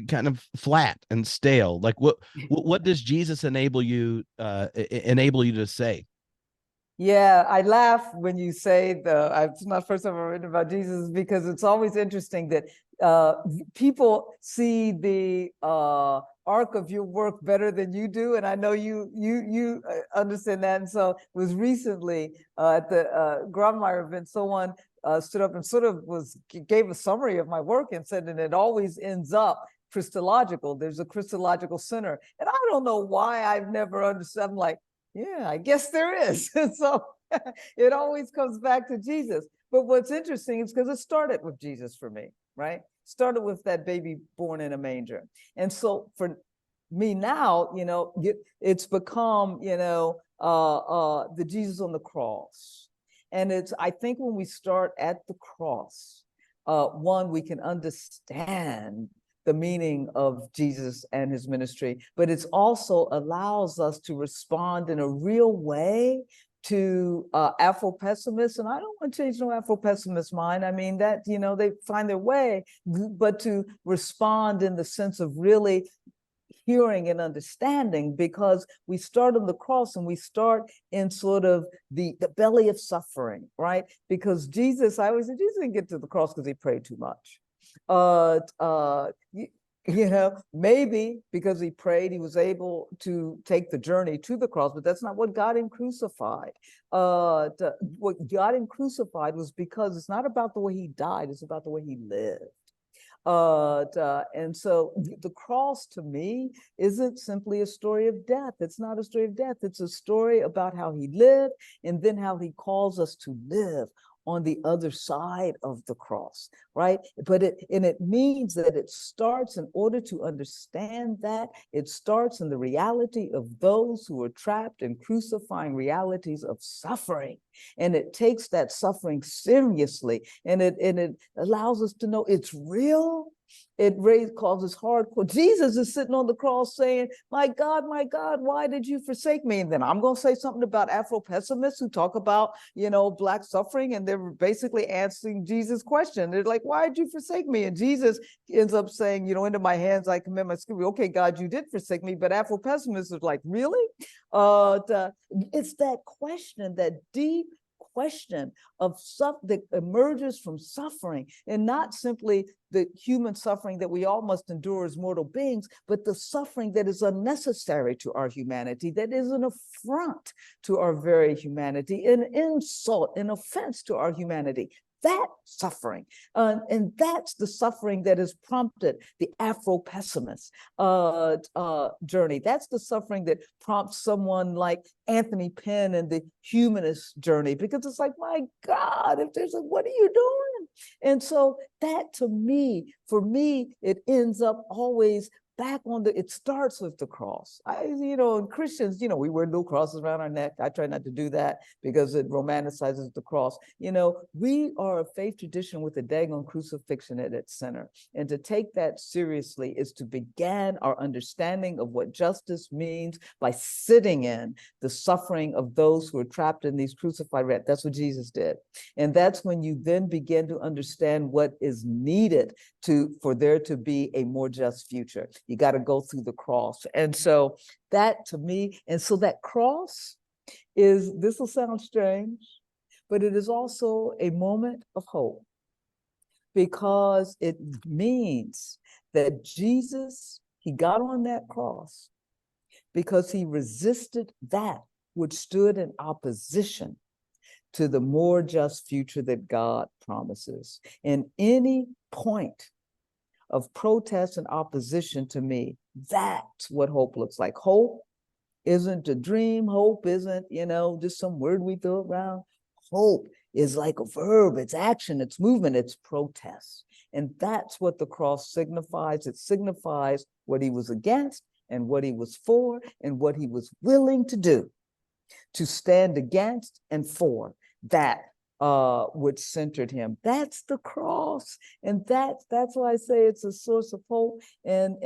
kind of flat and stale? Like, what does Jesus enable you to say? Yeah, I laugh when you say it's not the first time I've written about Jesus, because it's always interesting that people see the arc of your work better than you do, and I know you understand that. And so it was recently at the Grawemeyer event, someone stood up and sort of gave a summary of my work and said, and it always ends up Christological. There's a Christological center, and I don't know why I've never understood. I'm like, yeah, I guess there is. So it always comes back to Jesus. But what's interesting is because it started with Jesus for me, right? Started with that baby born in a manger. And so for me now, it's become, the Jesus on the cross. And I think when we start at the cross, one, we can understand the meaning of Jesus and his ministry, but it also allows us to respond in a real way to Afro-pessimists, and I don't want to change no Afro-pessimist mind. I mean, that, you know, they find their way, but to respond in the sense of really hearing and understanding, because we start on the cross and we start in sort of the belly of suffering, right? Because Jesus, I always say, Jesus didn't get to the cross because he prayed too much. You know, maybe because he prayed, he was able to take the journey to the cross, but that's not what got him crucified. What got him crucified was because it's not about the way he died, it's about the way he lived. And so the cross to me isn't simply a story of death. It's not a story of death. It's a story about how he lived and then how he calls us to live on the other side of the cross, right? But it means that it starts, in order to understand that, it starts in the reality of those who are trapped in crucifying realities of suffering. And it takes that suffering seriously, and it allows us to know it's real. It causes hardcore. Jesus is sitting on the cross saying, my God, why did you forsake me? And then I'm going to say something about Afro-pessimists who talk about, you know, Black suffering, and they're basically answering Jesus' question. They're like, why did you forsake me? And Jesus ends up saying, you know, into my hands I commend my spirit. Okay, God, you did forsake me, but Afro-pessimists are like, really? It's that question, that deep question of that emerges from suffering, and not simply the human suffering that we all must endure as mortal beings, but the suffering that is unnecessary to our humanity, that is an affront to our very humanity, an insult, an offense to our humanity. That suffering, and that's the suffering that has prompted the Afro-pessimist journey. That's the suffering that prompts someone like Anthony Penn and the humanist journey, because it's like, my God, if there's what are you doing? And so that, to me, for me, it ends up always back on it starts with the cross. You know, and Christians, you know, we wear little crosses around our neck. I try not to do that because it romanticizes the cross. You know, we are a faith tradition with a daggone crucifixion at its center. And to take that seriously is to begin our understanding of what justice means by sitting in the suffering of those who are trapped in these crucified rats. That's what Jesus did. And that's when you then begin to understand what is needed for there to be a more just future. You got to go through the cross. And so that, to me, and so that cross is, this will sound strange, but it is also a moment of hope, because it means that Jesus, he got on that cross because he resisted that which stood in opposition to the more just future that God promises. And any point of protest and opposition, to me, that's what hope looks like. Hope isn't a dream. Hope isn't, you know, just some word we throw around. Hope is like a verb. It's action, it's movement, it's protest. And that's what the cross signifies. It signifies what he was against and what he was for and what he was willing to do to stand against and for that which centered him. That's the cross. And that's why I say it's a source of hope. And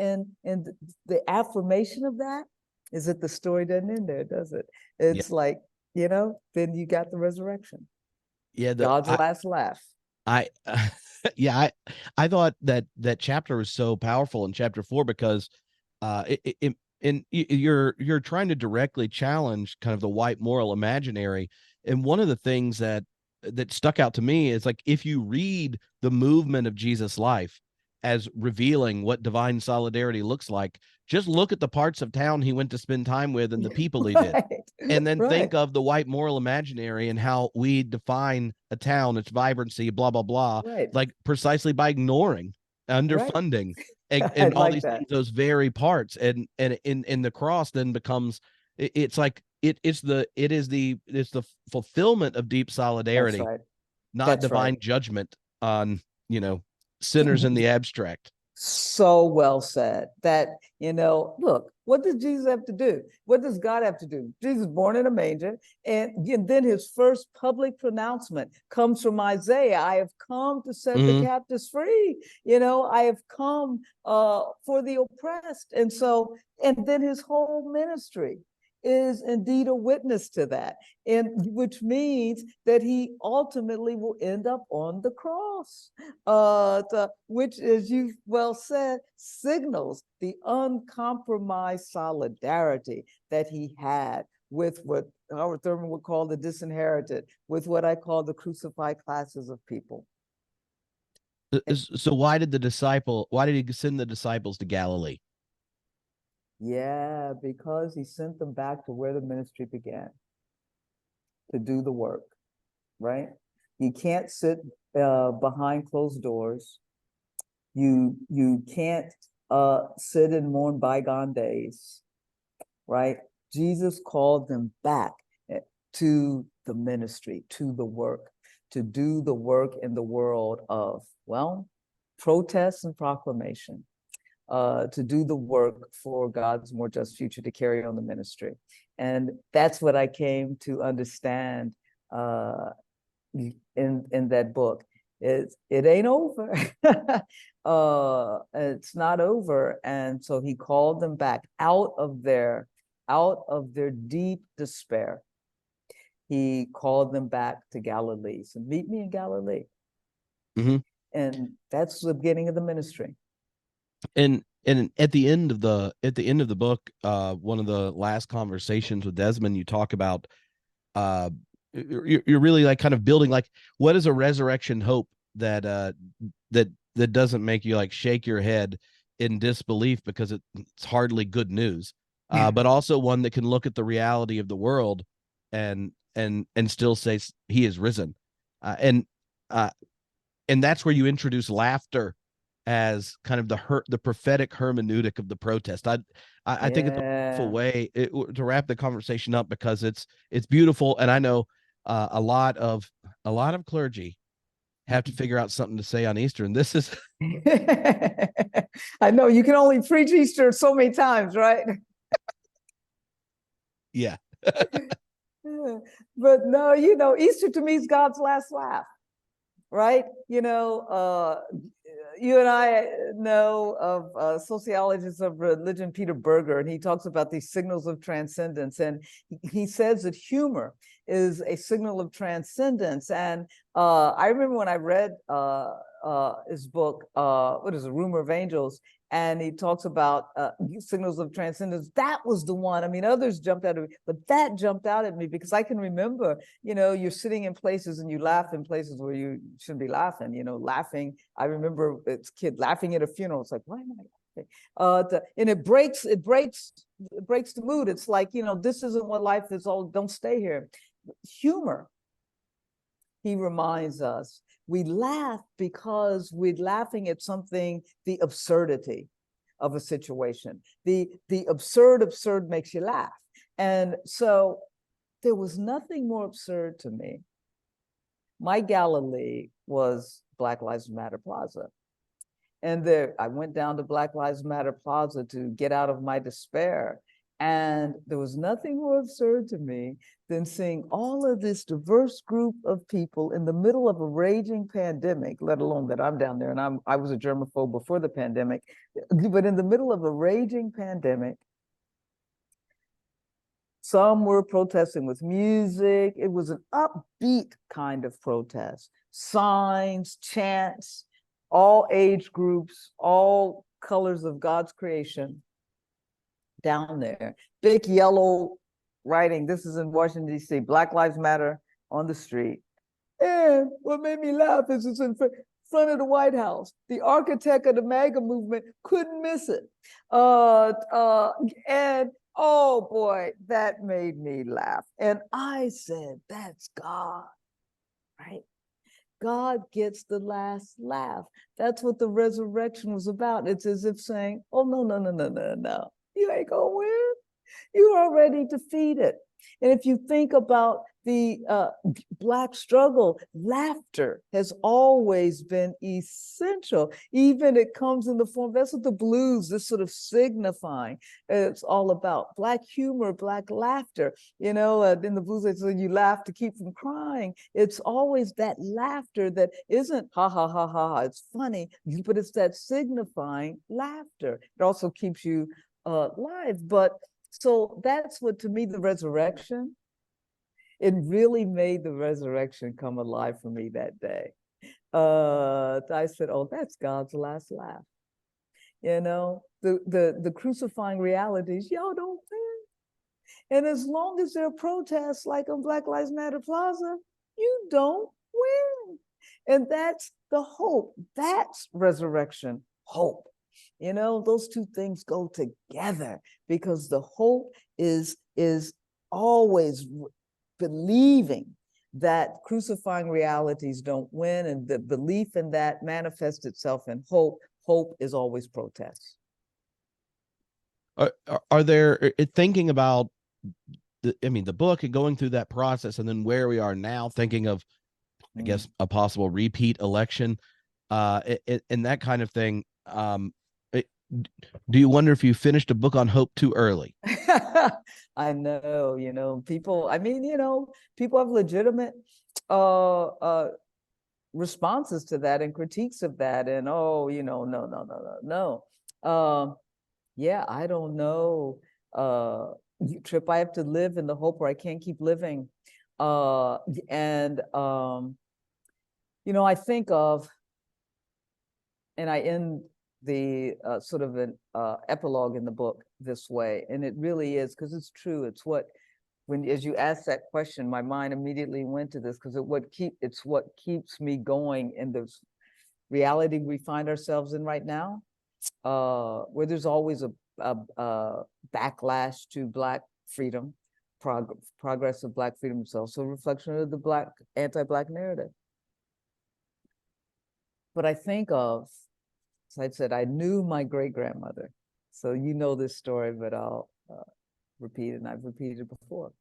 the affirmation of that is that the story doesn't end there, does it? It's like, you know, then you got the resurrection. Yeah, God's last laugh. I thought that chapter was so powerful in chapter 4, because you're trying to directly challenge kind of the white moral imaginary. And one of the things that stuck out to me is, like, if you read the movement of Jesus' life as revealing what divine solidarity looks like, just look at the parts of town he went to spend time with and the people he did. And then think of the white moral imaginary and how we define a town, its vibrancy, blah, blah, blah, like precisely by ignoring underfunding and all these things, those very parts. And in the cross then becomes, it's like, it's the fulfillment of deep solidarity, not divine judgment on, you know, sinners in the abstract. So well said. That, you know, look, what does Jesus have to do? What does God have to do? Jesus born in a manger, and then his first public pronouncement comes from Isaiah. I have come to set the captives free. You know, I have come for the oppressed. And so, and then his whole ministry is indeed a witness to that, and which means that he ultimately will end up on the cross, which, as you well said, signals the uncompromised solidarity that he had with what Howard Thurman would call the disinherited, with what I call the crucified classes of people. So why did he send the disciples to Galilee? Yeah, because he sent them back to where the ministry began, to do the work, right? You can't sit behind closed doors. You can't sit and mourn bygone days, right? Jesus called them back to the ministry, to the work, to do the work in the world of, well, protest and proclamation, to do the work for God's more just future, to carry on the ministry. And that's what I came to understand in that book. It ain't over. It's not over. And so he called them back out of their deep despair. He called them back to Galilee. So meet me in Galilee. Mm-hmm. And that's the beginning of the ministry. And at the end of the book, one of the last conversations with Desmond, you talk about you're really like kind of building, like, what is a resurrection hope that doesn't make you like shake your head in disbelief because it's hardly good news, but also one that can look at the reality of the world and still say he is risen, and that's where you introduce laughter as kind of the prophetic hermeneutic of the protest. I think it's a wonderful way to wrap the conversation up, because it's beautiful, and I know a lot of clergy have to figure out something to say on Easter, and this is I know you can only preach Easter so many times, right? Yeah. But no, Easter to me is God's last laugh, right? You and I know of a sociologist of religion, Peter Berger, and he talks about these signals of transcendence. And he says that humor is a signal of transcendence. And I remember when I read his book, what is it, Rumor of Angels, and he talks about signals of transcendence. That was the one. I mean, others jumped out at me, but that jumped out at me because I can remember, you're sitting in places and you laugh in places where you shouldn't be laughing, laughing. I remember as a kid laughing at a funeral. It's like, why am I laughing? And it breaks the mood. It's like, this isn't what life is all, don't stay here. Humor, he reminds us, we laugh because we're laughing at something, the absurdity of a situation. The absurd makes you laugh. And so there was nothing more absurd to me. My Galilee was Black Lives Matter Plaza. And I went down to Black Lives Matter Plaza to get out of my despair. And there was nothing more absurd to me than seeing all of this diverse group of people in the middle of a raging pandemic, let alone that I'm down there, and I was a germaphobe before the pandemic, but in the middle of a raging pandemic, some were protesting with music. It was an upbeat kind of protest. Signs, chants, all age groups, all colors of God's creation down there. Big yellow writing. This is in Washington, D.C. Black Lives Matter on the street. And what made me laugh is it's in front of the White House. The architect of the MAGA movement couldn't miss it. And oh boy, that made me laugh. And I said, that's God, right? God gets the last laugh. That's what the resurrection was about. It's as if saying, oh, no. You ain't gonna win. You are already defeated. And if you think about the Black struggle, laughter has always been essential. Even it comes in the form, that's what the blues, this sort of signifying, it's all about. Black humor, Black laughter. In the blues, they say you laugh to keep from crying. It's always that laughter that isn't ha, ha, ha, ha, ha. It's funny, but it's that signifying laughter. It also keeps you alive. But So that's what, to me, the resurrection, it really made the resurrection come alive for me that day. I said, oh, that's God's last laugh. The crucifying realities, y'all don't win. And as long as there are protests like on Black Lives Matter Plaza, you don't win. And that's the hope. That's resurrection hope. Those two things go together, because the hope is always believing that crucifying realities don't win, and the belief in that manifests itself in hope. Hope is always protest. Are there, thinking about the book and going through that process, and then where we are now, thinking of, I guess, a possible repeat election, and that kind of thing. Do you wonder if you finished a book on hope too early? I know, people, people have legitimate responses to that and critiques of that. And, no. Yeah, I don't know. Trip, I have to live in the hope where I can't keep living. I think of, and I end the sort of an epilogue in the book this way, and it really is, because it's true. It's what, as you asked that question, my mind immediately went to this, because it's what keeps me going in the reality we find ourselves in right now, where there's always a backlash to Black freedom, progress of Black freedom. It's also a reflection of the anti-Black narrative. But I think of, as I said, I knew my great-grandmother. So this story, but I'll repeat it, and I've repeated it before.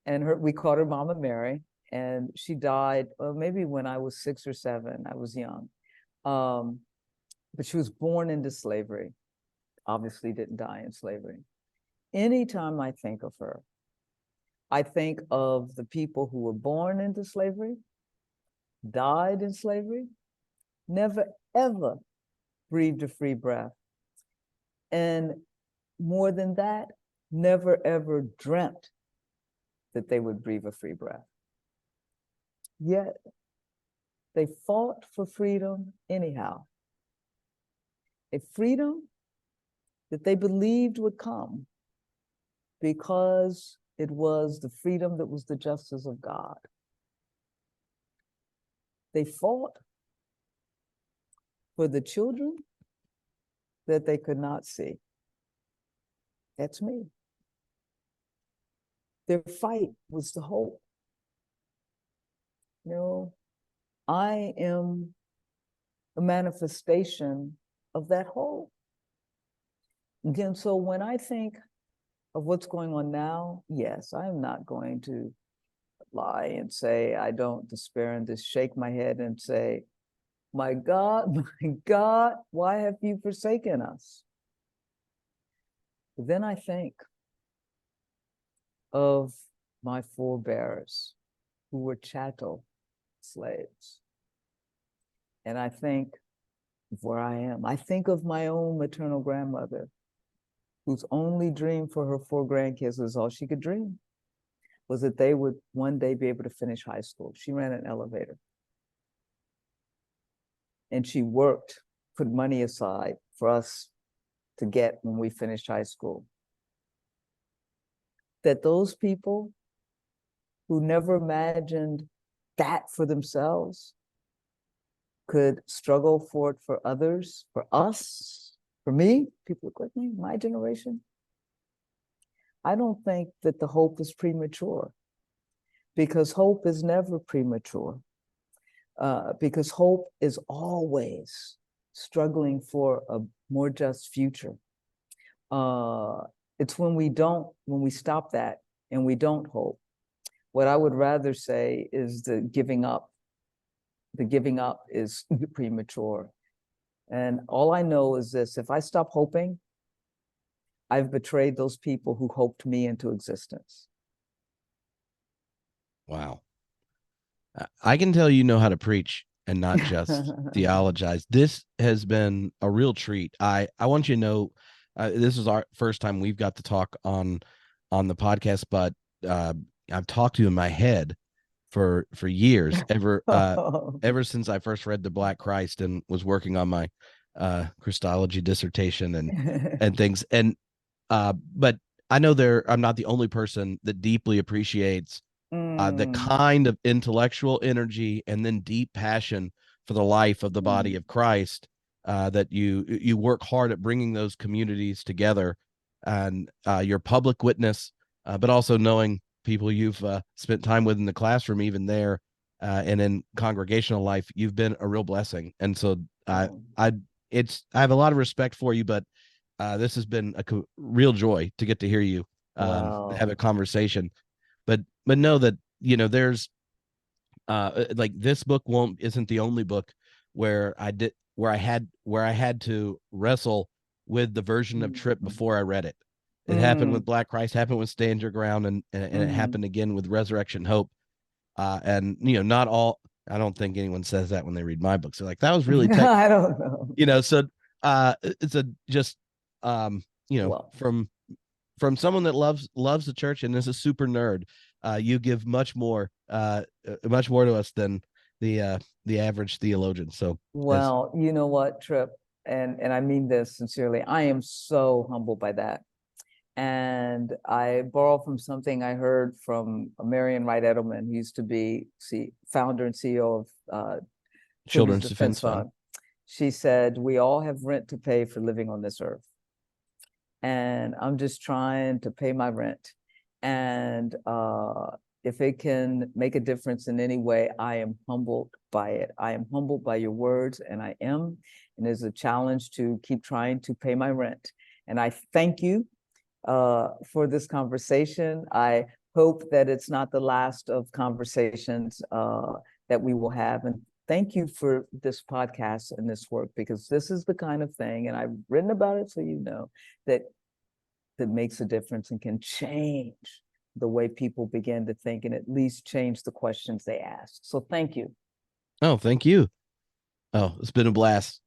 And we called her Mama Mary, and she died maybe when I was 6 or 7. I was young. But she was born into slavery, obviously didn't die in slavery. Anytime I think of her, I think of the people who were born into slavery, died in slavery, never, ever breathed a free breath. And more than that, never, ever dreamt that they would breathe a free breath. Yet, they fought for freedom anyhow. A freedom that they believed would come because it was the freedom that was the justice of God. They fought for the children that they could not see. That's me. Their fight was the hope. I am a manifestation of that hope. Again, so when I think of what's going on now, yes, I'm not going to lie and say I don't despair and just shake my head and say, my God, why have you forsaken us? But then I think of my forebears who were chattel slaves. And I think of where I am. I think of my own maternal grandmother, whose only dream for her 4 grandkids was all she could dream, was that they would one day be able to finish high school. She ran an elevator. And she worked, put money aside for us to get when we finished high school. That those people who never imagined that for themselves could struggle for it for others, for us, for me, people like me, my generation. I don't think that the hope is premature, because hope is never premature. Because hope is always struggling for a more just future. It's when we stop that and we don't hope. What I would rather say is the giving up. The giving up is premature. And all I know is this: if I stop hoping, I've betrayed those people who hoped me into existence. Wow. I can tell you know how to preach and not just theologize. This has been a real treat. I want you to know this is our first time we've got to talk on the podcast, but I've talked to you in my head for years, ever since I first read The Black Christ and was working on my Christology dissertation and things. And but I know I'm not the only person that deeply appreciates the kind of intellectual energy and then deep passion for the life of the body of Christ, that you work hard at bringing those communities together, and your public witness, but also knowing people you've spent time with in the classroom, even there, and in congregational life. You've been a real blessing. And so I have a lot of respect for you, but this has been a real joy to get to hear you have a conversation. But know that, there's like, this book isn't the only book where I had to wrestle with the version of Trip before I read it. It happened with Black Christ, happened with Stand Your Ground, and it happened again with Resurrection Hope. And not all, I don't think anyone says that when they read my books. They're like, that was really I don't know. So it's just from someone that loves the church and is a super nerd. You give much more to us than the average theologian. So, well, you know what, Trip, and I mean this sincerely, I am so humbled by that. And I borrow from something I heard from Marion Wright Edelman, who used to be founder and CEO of Children's Defense Fund. She said, we all have rent to pay for living on this earth. And I'm just trying to pay my rent. And if it can make a difference in any way, I am humbled by it. I am humbled by your words, and I am. And it's a challenge to keep trying to pay my rent. And I thank you for this conversation. I hope that it's not the last of conversations that we will have. And thank you for this podcast and this work, because this is the kind of thing, and I've written about it, so that makes a difference and can change the way people begin to think, and at least change the questions they ask. So thank you. Oh, thank you. Oh, it's been a blast.